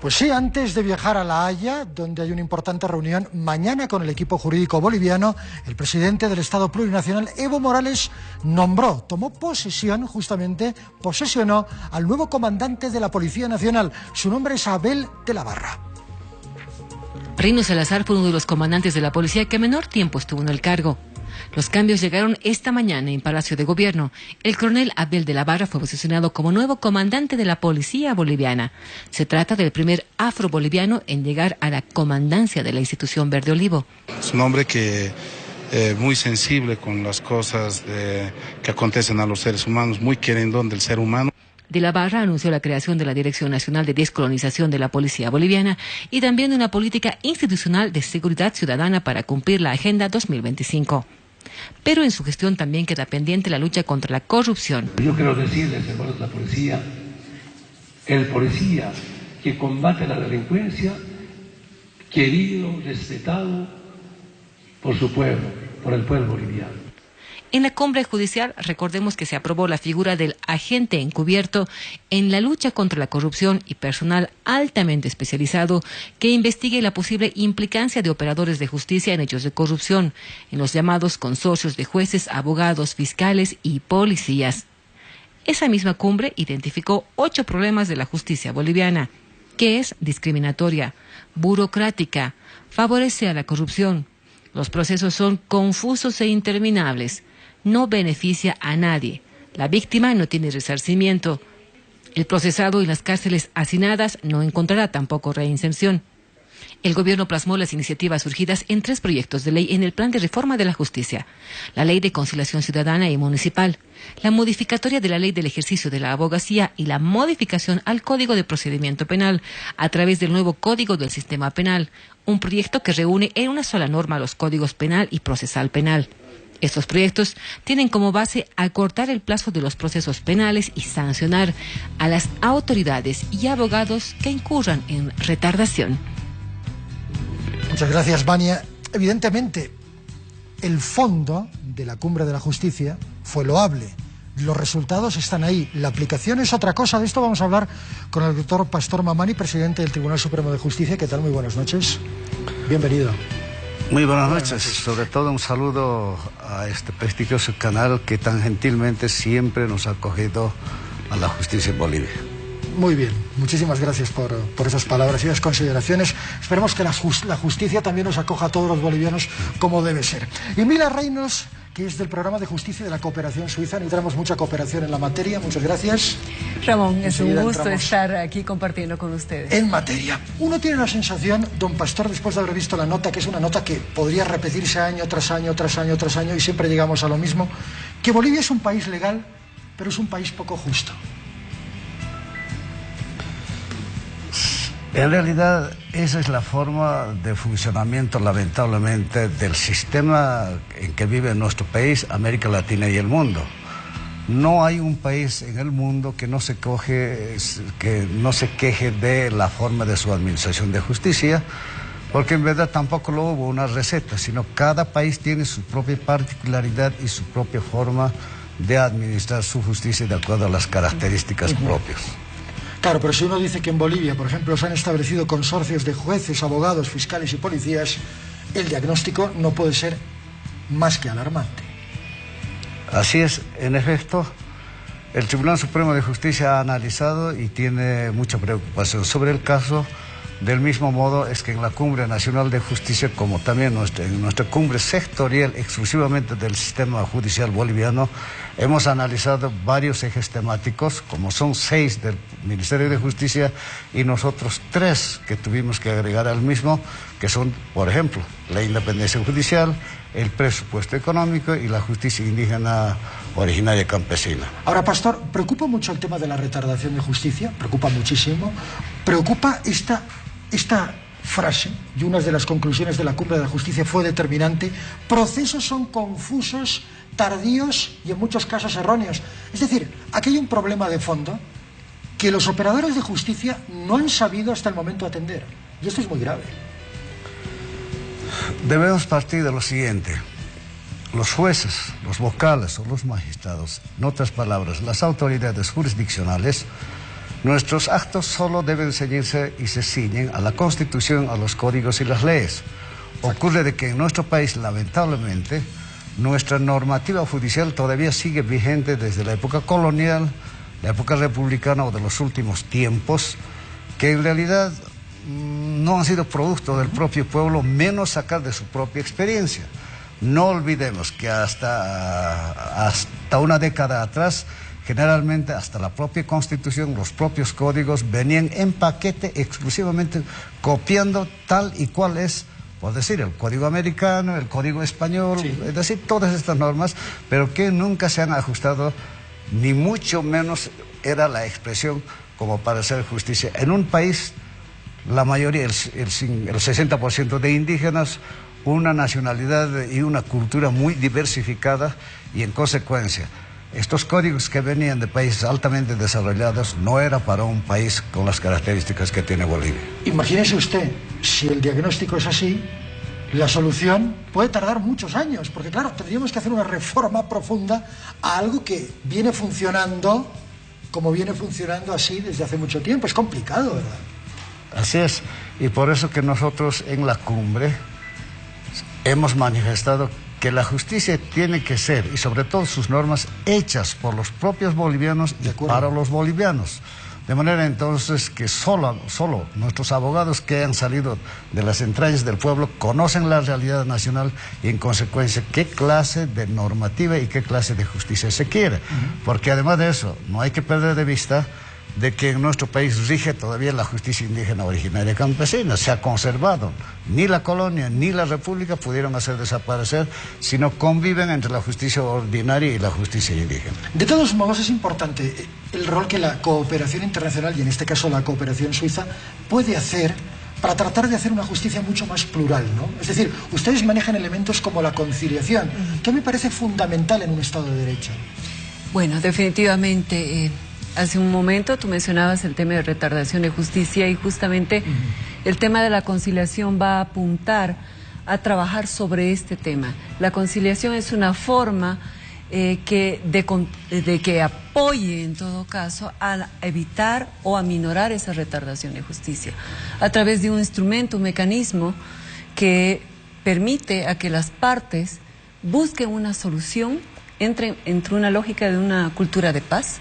Pues sí, antes de viajar a La Haya, donde hay una importante reunión mañana con el equipo jurídico boliviano, el presidente del Estado Plurinacional, Evo Morales, tomó posesión, posesionó al nuevo comandante de la Policía Nacional. Su nombre es Abel de la Barra. Reino Salazar fue uno de los comandantes de la policía que menor tiempo estuvo en el cargo. Los cambios llegaron esta mañana en Palacio de Gobierno. El coronel Abel de la Barra fue posicionado como nuevo comandante de la Policía Boliviana. Se trata del primer afro-boliviano en llegar a la comandancia de la institución Verde Olivo. Es un hombre que muy sensible con las cosas que acontecen a los seres humanos, muy querendón del ser humano. De la Barra anunció la creación de la Dirección Nacional de Descolonización de la Policía Boliviana y también de una política institucional de seguridad ciudadana para cumplir la Agenda 2025. Pero en su gestión también queda pendiente la lucha contra la corrupción. Yo quiero decirles, hermanos de la policía, el policía que combate la delincuencia, querido, respetado por su pueblo, por el pueblo boliviano. En la cumbre judicial, recordemos que se aprobó la figura del agente encubierto en la lucha contra la corrupción y personal altamente especializado que investigue la posible implicancia de operadores de justicia en hechos de corrupción, en los llamados consorcios de jueces, abogados, fiscales y policías. Esa misma cumbre identificó 8 problemas de la justicia boliviana, que es discriminatoria, burocrática, favorece a la corrupción. Los procesos son confusos e interminables. No beneficia a nadie. La víctima no tiene resarcimiento. El procesado en las cárceles hacinadas no encontrará tampoco reinserción. El gobierno plasmó las iniciativas surgidas en 3 proyectos de ley en el Plan de Reforma de la Justicia: la Ley de Conciliación Ciudadana y Municipal, la modificatoria de la Ley del Ejercicio de la Abogacía y la modificación al Código de Procedimiento Penal a través del nuevo Código del Sistema Penal, un proyecto que reúne en una sola norma los códigos penal y procesal penal. Estos proyectos tienen como base acortar el plazo de los procesos penales y sancionar a las autoridades y abogados que incurran en retardación. Muchas gracias, Vania. Evidentemente, el fondo de la Cumbre de la Justicia fue loable. Los resultados están ahí. La aplicación es otra cosa. De esto vamos a hablar con el doctor Pastor Mamani, presidente del Tribunal Supremo de Justicia. ¿Qué tal? Muy buenas noches. Bienvenido. Muy buenas noches. Sobre todo un saludo a este prestigioso canal que tan gentilmente siempre nos ha acogido a la justicia en Bolivia. Muy bien, muchísimas gracias por esas palabras y esas consideraciones. Esperemos que la justicia también nos acoja a todos los bolivianos como debe ser. Y Mila Reynolds, que es del programa de justicia de la cooperación suiza. Necesitamos mucha cooperación en la materia. Muchas gracias. Ramón, es un gusto estar aquí compartiendo con ustedes. En materia. Uno tiene la sensación, don Pastor, después de haber visto la nota, que es una nota que podría repetirse año tras año, tras año, tras año, y siempre llegamos a lo mismo, que Bolivia es un país legal, pero es un país poco justo. En realidad, esa es la forma de funcionamiento, lamentablemente, del sistema en que vive nuestro país, América Latina y el mundo. No hay un país en el mundo que no se queje de la forma de su administración de justicia, porque en verdad tampoco lo hubo una receta, sino cada país tiene su propia particularidad y su propia forma de administrar su justicia de acuerdo a las características propias. Claro, pero si uno dice que en Bolivia, por ejemplo, se han establecido consorcios de jueces, abogados, fiscales y policías, el diagnóstico no puede ser más que alarmante. Así es, en efecto, el Tribunal Supremo de Justicia ha analizado y tiene mucha preocupación sobre el caso. Del mismo modo es que en la Cumbre Nacional de Justicia, como también en nuestra cumbre sectorial exclusivamente del sistema judicial boliviano, hemos analizado varios ejes temáticos, como son 6 del Ministerio de Justicia y nosotros 3 que tuvimos que agregar al mismo, que son, por ejemplo, la independencia judicial, el presupuesto económico y la justicia indígena originaria campesina. Ahora, Pastor, preocupa mucho el tema de la retardación de justicia, preocupa muchísimo, preocupa esta frase, y una de las conclusiones de la Cumbre de la Justicia fue determinante: procesos son confusos, tardíos y en muchos casos erróneos. Es decir, aquí hay un problema de fondo que los operadores de justicia no han sabido hasta el momento atender, y esto es muy grave. Debemos partir de lo siguiente: los jueces, los vocales o los magistrados, en otras palabras, las autoridades jurisdiccionales, Nuestros actos solo deben ceñirse y se ciñen a la Constitución, a los códigos y las leyes. Ocurre de que en nuestro país, lamentablemente, nuestra normativa judicial todavía sigue vigente desde la época colonial, la época republicana o de los últimos tiempos, que en realidad no han sido producto del propio pueblo, menos sacar de su propia experiencia. No olvidemos que hasta una década atrás, generalmente hasta la propia Constitución, los propios códigos venían en paquete exclusivamente copiando tal y cual es, por decir, el Código Americano, el Código Español, sí, es decir, todas estas normas, pero que nunca se han ajustado, ni mucho menos era la expresión como para hacer justicia. En un país, la mayoría, el 60% de indígenas, una nacionalidad y una cultura muy diversificada, y en consecuencia, estos códigos que venían de países altamente desarrollados no era para un país con las características que tiene Bolivia. Imagínese usted, si el diagnóstico es así, la solución puede tardar muchos años, porque claro, tendríamos que hacer una reforma profunda a algo que viene funcionando como viene funcionando así desde hace mucho tiempo. Es complicado, ¿verdad? Así es, y por eso que nosotros en la cumbre hemos manifestado que la justicia tiene que ser, y sobre todo sus normas, hechas por los propios bolivianos y para los bolivianos. De manera entonces que solo nuestros abogados que han salido de las entrañas del pueblo conocen la realidad nacional y en consecuencia qué clase de normativa y qué clase de justicia se quiere. Porque además de eso, no hay que perder de vista de que en nuestro país rige todavía la justicia indígena originaria campesina. Se ha conservado. Ni la colonia ni la república pudieron hacer desaparecer, sino conviven entre la justicia ordinaria y la justicia indígena. De todos modos, es importante el rol que la cooperación internacional, y en este caso la cooperación suiza, puede hacer para tratar de hacer una justicia mucho más plural, ¿no? Es decir, ustedes manejan elementos como la conciliación, que me parece fundamental en un Estado de Derecho. Bueno, definitivamente... Hace un momento tú mencionabas el tema de retardación de justicia y justamente el tema de la conciliación va a apuntar a trabajar sobre este tema. La conciliación es una forma de que apoye en todo caso a evitar o a minorar esa retardación de justicia a través de un instrumento, un mecanismo que permite a que las partes busquen una solución entre una lógica de una cultura de paz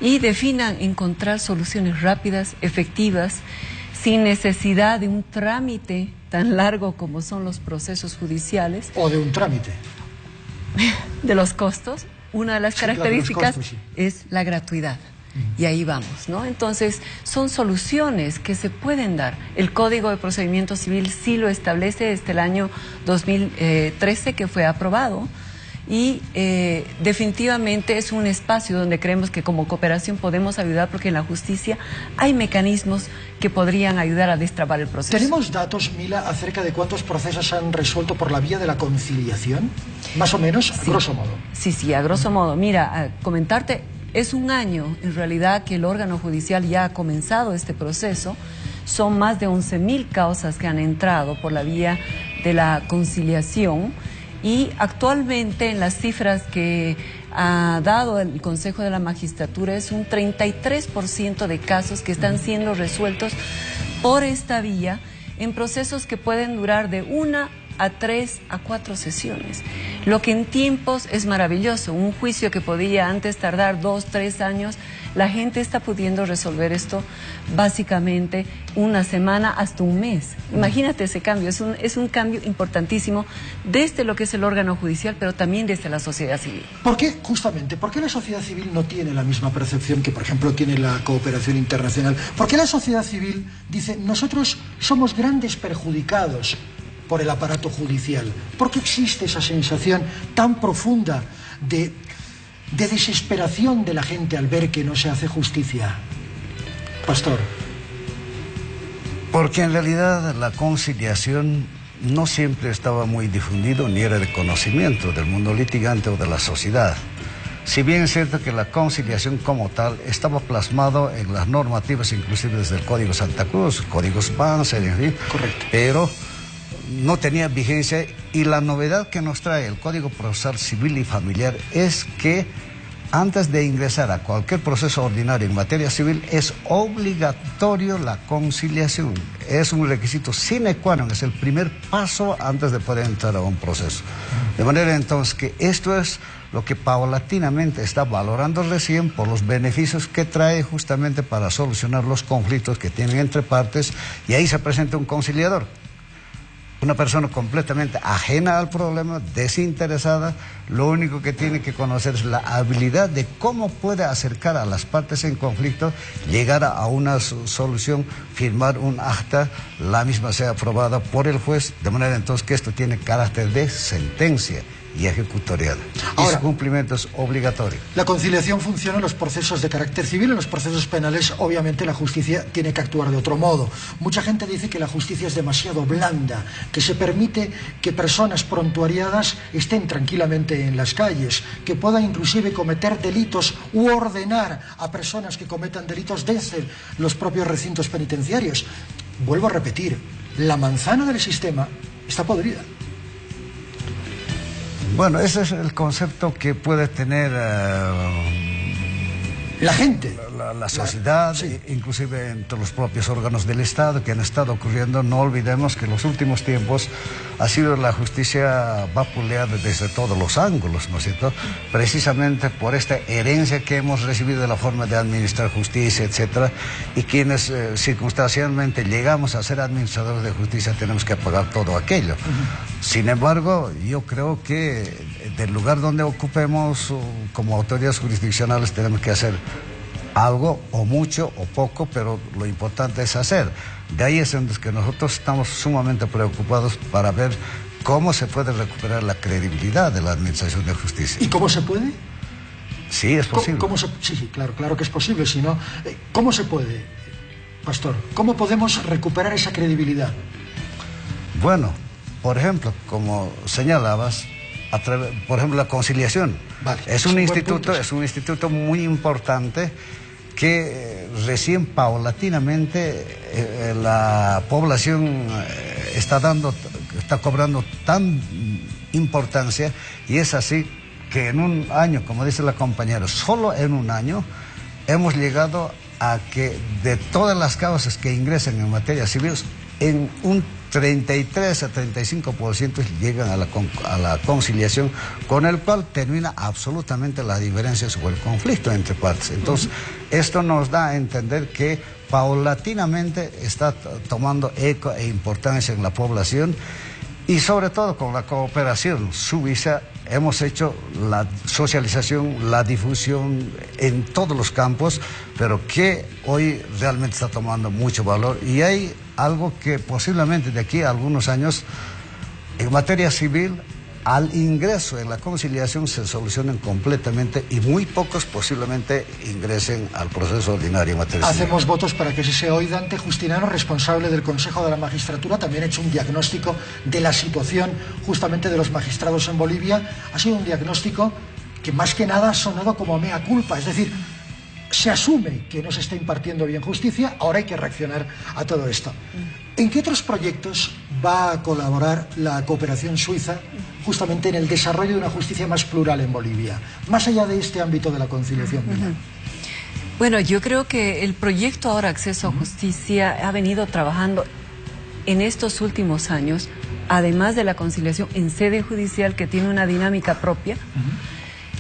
y definan encontrar soluciones rápidas, efectivas, sin necesidad de un trámite tan largo como son los procesos judiciales. O de un trámite. De los costos. Una de las características es la gratuidad. Y ahí vamos, ¿no? Entonces, son soluciones que se pueden dar. El Código de Procedimiento Civil sí lo establece desde el año 2013 que fue aprobado. Y definitivamente es un espacio donde creemos que como cooperación podemos ayudar, porque en la justicia hay mecanismos que podrían ayudar a destrabar el proceso. ¿Tenemos datos, Mila, acerca de cuántos procesos se han resuelto por la vía de la conciliación? Más o menos, a grosso modo. Sí, a grosso modo. Mira, comentarte, es un año en realidad que el órgano judicial ya ha comenzado este proceso. Son más de 11.000 causas que han entrado por la vía de la conciliación. Y actualmente en las cifras que ha dado el Consejo de la Magistratura es un 33% de casos que están siendo resueltos por esta vía en procesos que pueden durar de 1 a 3 a 4 sesiones, lo que en tiempos es maravilloso. Un juicio que podía antes tardar 2, 3 años, la gente está pudiendo resolver esto básicamente una semana hasta un mes. Imagínate ese cambio, es un cambio importantísimo desde lo que es el órgano judicial, pero también desde la sociedad civil. ¿Por qué, justamente, por qué la sociedad civil no tiene la misma percepción que, por ejemplo, tiene la cooperación internacional? ¿Por qué la sociedad civil dice, nosotros somos grandes perjudicados por el aparato judicial? ¿Por qué existe esa sensación tan profunda de desesperación de la gente al ver que no se hace justicia? Pastor. Porque en realidad la conciliación no siempre estaba muy difundido ni era de conocimiento del mundo litigante o de la sociedad. Si bien es cierto que la conciliación como tal estaba plasmado en las normativas, inclusive desde el Código Santa Cruz, códigos Banzer, en fin, correcto, pero no tenía vigencia, y la novedad que nos trae el Código Procesal Civil y Familiar es que antes de ingresar a cualquier proceso ordinario en materia civil, es obligatorio la conciliación. Es un requisito sine qua non, es el primer paso antes de poder entrar a un proceso. De manera entonces que esto es lo que paulatinamente está valorando recién por los beneficios que trae justamente para solucionar los conflictos que tienen entre partes, y ahí se presenta un conciliador. Una persona completamente ajena al problema, desinteresada, lo único que tiene que conocer es la habilidad de cómo puede acercar a las partes en conflicto, llegar a una solución, firmar un acta, la misma sea aprobada por el juez, de manera entonces que esto tiene carácter de sentencia y ejecutorial. Ahora, y su cumplimiento es obligatorio. La conciliación funciona en los procesos de carácter civil. En los procesos penales, obviamente, la justicia tiene que actuar de otro modo. Mucha gente dice que la justicia es demasiado blanda, que se permite que personas prontuariadas estén tranquilamente en las calles, que puedan inclusive cometer delitos u ordenar a personas que cometan delitos desde los propios recintos penitenciarios. Vuelvo a repetir, la manzana del sistema está podrida. Bueno, ese es el concepto que puede tener la gente, la sociedad, sí, inclusive entre los propios órganos del Estado que han estado ocurriendo. No olvidemos que en los últimos tiempos ha sido la justicia vapuleada desde todos los ángulos, ¿no es cierto? Precisamente por esta herencia que hemos recibido de la forma de administrar justicia, etcétera, y quienes circunstancialmente llegamos a ser administradores de justicia tenemos que pagar todo aquello. Sin embargo, yo creo que del lugar donde ocupemos como autoridades jurisdiccionales tenemos que hacer algo, o mucho o poco, pero lo importante es hacer. De ahí es donde que nosotros estamos sumamente preocupados para ver cómo se puede recuperar la credibilidad de la administración de justicia. ¿Y cómo se puede? Sí, es posible. Sí, claro que es posible. Si no, ¿cómo se puede, Pastor? ¿Cómo podemos recuperar esa credibilidad? Bueno, por ejemplo, como señalabas, por ejemplo, la conciliación. Vale, es un instituto muy importante que recién paulatinamente la población está cobrando tan importancia, y es así que en un año, como dice la compañera, solo en un año hemos llegado a que de todas las causas que ingresan en materia civil, en un 33 a 35% llegan a la conciliación, con el cual termina absolutamente la diferencia sobre el conflicto entre partes. Entonces, esto nos da a entender que paulatinamente está tomando eco e importancia en la población, y sobre todo con la cooperación suiza hemos hecho la socialización, la difusión en todos los campos, pero que hoy realmente está tomando mucho valor, y hay algo que posiblemente de aquí a algunos años en materia civil, al ingreso en la conciliación se solucionen completamente, y muy pocos posiblemente ingresen al proceso ordinario en materia civil. Hacemos votos para que se oiga Dante Justinano, responsable del Consejo de la Magistratura, también ha hecho un diagnóstico de la situación justamente de los magistrados en Bolivia. Ha sido un diagnóstico que más que nada ha sonado como mea culpa, es decir, se asume que no se está impartiendo bien justicia, ahora hay que reaccionar a todo esto. ¿En qué otros proyectos va a colaborar la cooperación suiza justamente en el desarrollo de una justicia más plural en Bolivia, más allá de este ámbito de la conciliación penal? Bueno, yo creo que el proyecto ahora Acceso a Justicia ha venido trabajando en estos últimos años, además de la conciliación en sede judicial, que tiene una dinámica propia.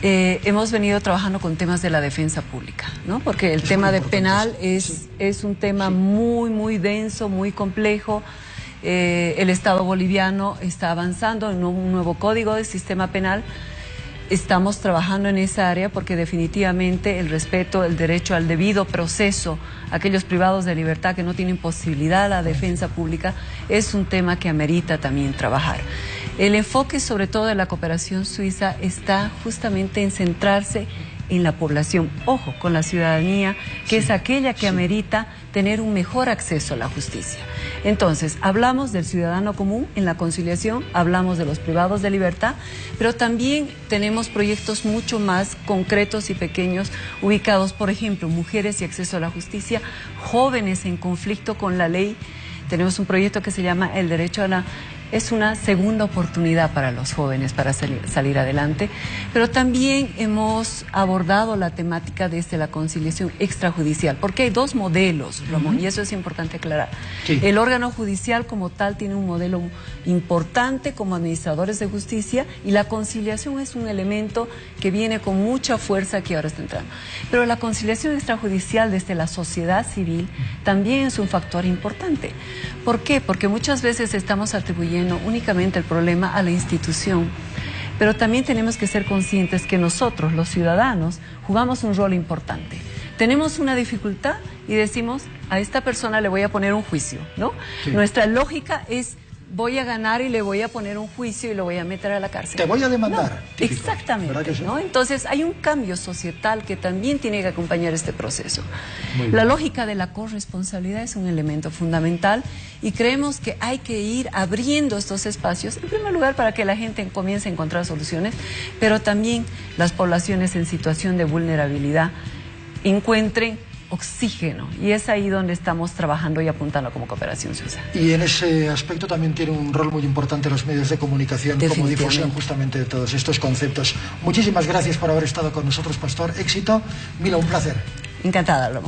Hemos venido trabajando con temas de la defensa pública, ¿no? Porque el tema de penal es un tema muy denso, muy complejo. El Estado boliviano está avanzando en un nuevo código de sistema penal. Estamos trabajando en esa área porque definitivamente el respeto, el derecho al debido proceso, aquellos privados de libertad que no tienen posibilidad a la defensa pública, es un tema que amerita también trabajar. El enfoque sobre todo de la cooperación suiza está justamente en centrarse en la población, ojo, con la ciudadanía, que es aquella que amerita tener un mejor acceso a la justicia. Entonces, hablamos del ciudadano común en la conciliación, hablamos de los privados de libertad, pero también tenemos proyectos mucho más concretos y pequeños ubicados, por ejemplo, mujeres y acceso a la justicia, jóvenes en conflicto con la ley. Tenemos un proyecto que se llama El Derecho a la es una segunda oportunidad para los jóvenes para salir adelante, pero también hemos abordado la temática desde la conciliación extrajudicial, porque hay dos modelos, Ramón, y eso es importante aclarar. Sí. El órgano judicial como tal tiene un modelo importante como administradores de justicia, y la conciliación es un elemento que viene con mucha fuerza que ahora está entrando. Pero la conciliación extrajudicial desde la sociedad civil también es un factor importante. ¿Por qué? Porque muchas veces estamos atribuyendo únicamente el problema a la institución, pero también tenemos que ser conscientes que nosotros, los ciudadanos, jugamos un rol importante. Tenemos una dificultad y decimos, a esta persona le voy a poner un juicio, ¿no? Sí. Nuestra lógica es, voy a ganar y le voy a poner un juicio y lo voy a meter a la cárcel. Te voy a demandar. No, Típico. exactamente, ¿Verdad que sí? ¿no? Entonces hay un cambio societal que también tiene que acompañar este proceso. Muy bien. La lógica de la corresponsabilidad es un elemento fundamental y creemos que hay que ir abriendo estos espacios, en primer lugar para que la gente comience a encontrar soluciones, pero también las poblaciones en situación de vulnerabilidad encuentren oxígeno, y es ahí donde estamos trabajando y apuntando como Cooperación Ciudadana. Y en ese aspecto también tiene un rol muy importante los medios de comunicación como difusión justamente de todos estos conceptos. Muchísimas gracias por haber estado con nosotros, Pastor. Éxito. Mila, un placer. Encantada, Ramón.